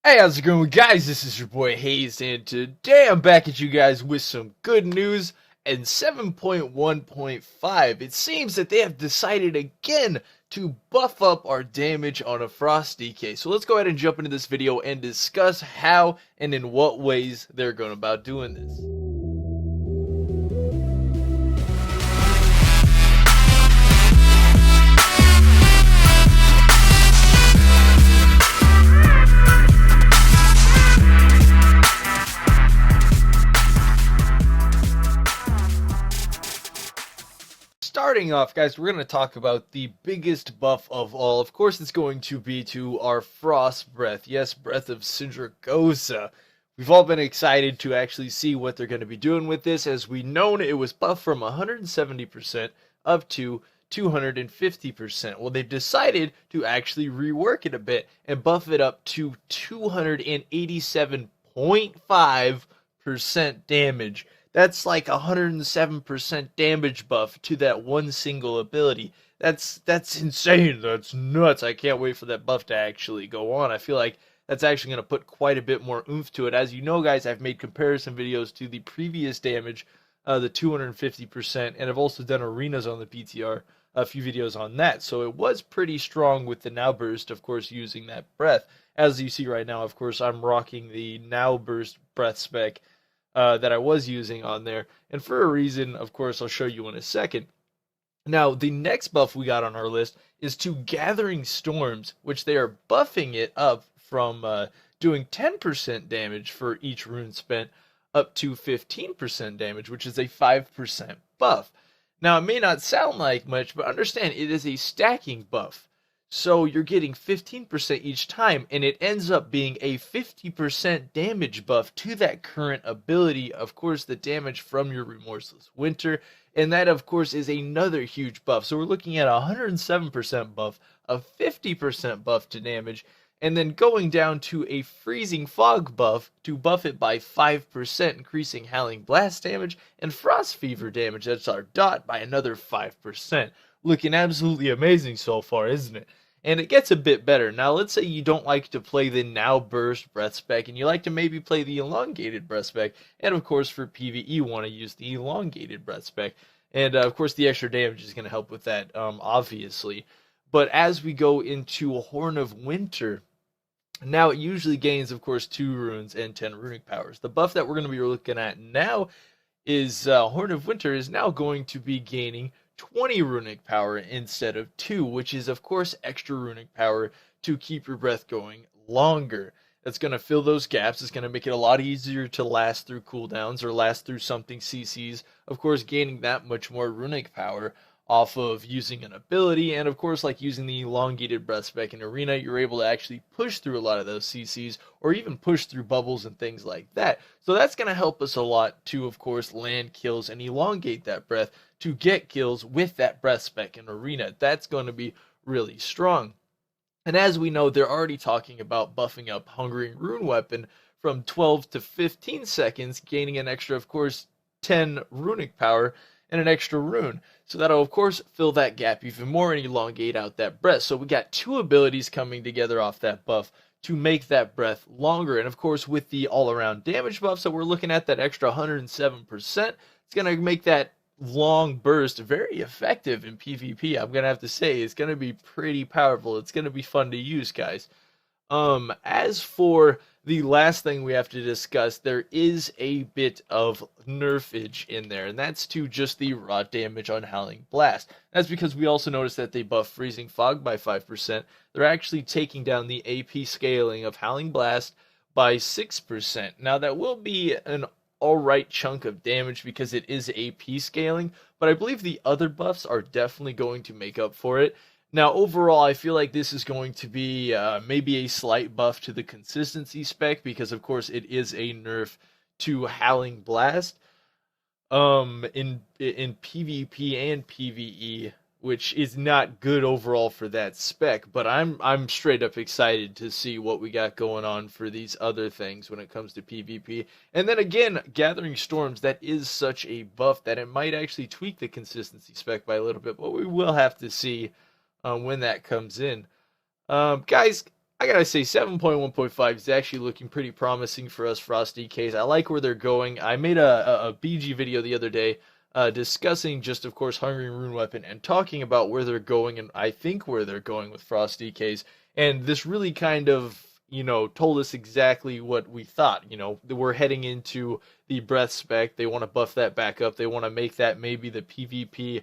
Hey, how's it going, guys? This is your boy Haze, and today I'm back at you guys with some good news. And 7.1.5, it seems that they have decided again to buff up our damage on a Frost DK. So let's go ahead and jump into this video and discuss how and in what ways they're going about doing this. Starting off, guys, we're going to talk about the biggest buff of all. Of course, it's going to be to our Frost Breath. Yes, Breath of Sindragosa. We've all been excited to actually see what they're going to be doing with this. As we know, it was buffed from 170% up to 250%. Well, they've decided to actually rework it a bit and buff it up to 287.5% damage. That's like 107% damage buff to that one single ability. That's insane. That's nuts. I can't wait for that buff to actually go on. I feel like that's actually going to put quite a bit more oomph to it. As you know, guys, I've made comparison videos to the previous damage, the 250%, and I've also done arenas on the PTR, a few videos on that. So it was pretty strong with the Now Burst, of course, using that breath. As you see right now, of course, I'm rocking the Now Burst breath spec that I was using on there, and for a reason, of course, I'll show you in a second. Now, the next buff we got on our list is to Gathering Storms, which they are buffing it up from doing 10% damage for each rune spent up to 15% damage, which is a 5% buff. Now, it may not sound like much, but understand it is a stacking buff. So you're getting 15% each time, and it ends up being a 50% damage buff to that current ability. Of course, the damage from your Remorseless Winter, and that, of course, is another huge buff. So we're looking at a 107% buff, a 50% buff to damage, and then going down to a Freezing Fog buff to buff it by 5%, increasing Howling Blast damage, and Frost Fever damage, that's our dot, by another 5%. Looking absolutely amazing so far, isn't it? And it gets a bit better. Now, let's say you don't like to play the Now Burst breath spec, and you like to maybe play the Elongated breath spec, and of course for PvE you want to use the Elongated breath spec. And of course the extra damage is going to help with that, obviously. But as we go into Horn of Winter, now it usually gains, of course, 2 runes and 10 runic powers. The buff that we're going to be looking at now is Horn of Winter is now going to be gaining 20 runic power instead of 2, which is, of course, extra runic power to keep your breath going longer. That's going to fill those gaps. It's going to make it a lot easier to last through cooldowns or last through something CCs. Of course, gaining that much more runic power off of using an ability, and of course, like using the Elongated breath spec in arena, you're able to actually push through a lot of those CCs or even push through bubbles and things like that. So that's going to help us a lot to, of course, land kills and elongate that breath to get kills with that breath spec in arena. That's going to be really strong. And as we know, they're already talking about buffing up Hungering Rune Weapon from 12 to 15 seconds, gaining an extra, of course, 10 runic power and an extra rune. So that'll, of course, fill that gap even more and elongate out that breath. So we got 2 abilities coming together off that buff to make that breath longer. And of course, with the all-around damage buffs that we're looking at, that extra 107%, it's going to make that long burst very effective in PvP. I'm going to have to say, it's going to be pretty powerful. It's going to be fun to use, guys. As for the last thing we have to discuss, there is a bit of nerfage in there, and that's to just the raw damage on Howling Blast. That's because we also noticed that they buff Freezing Fog by 5%. They're actually taking down the AP scaling of Howling Blast by 6%. Now, that will be an alright chunk of damage because it is AP scaling, but I believe the other buffs are definitely going to make up for it. Now, overall, I feel like this is going to be maybe a slight buff to the consistency spec because, of course, it is a nerf to Howling Blast in PvP and PvE, which is not good overall for that spec. But I'm straight up excited to see what we got going on for these other things when it comes to PvP. And then again, Gathering Storms, that is such a buff that it might actually tweak the consistency spec by a little bit, but we will have to see when that comes in. Guys, I gotta say 7.1.5 is actually looking pretty promising for us Frost DKs. I like where they're going. I made a BG video the other day discussing just, of course, Hungering Rune Weapon and talking about where they're going, and I think where they're going with Frost DKs. And this really kind of, told us exactly what we thought. We're heading into the Breath spec. They want to buff that back up. They want to make that maybe the PvP,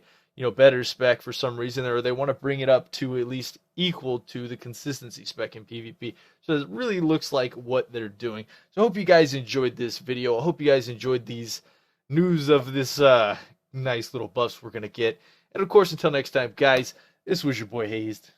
better spec for some reason, or they want to bring it up to at least equal to the consistency spec in PvP. So it really looks like what they're doing. So I hope you guys enjoyed this video. I hope you guys enjoyed these news of this nice little buffs we're going to get. And of course, until next time, guys, this was your boy Hazzed.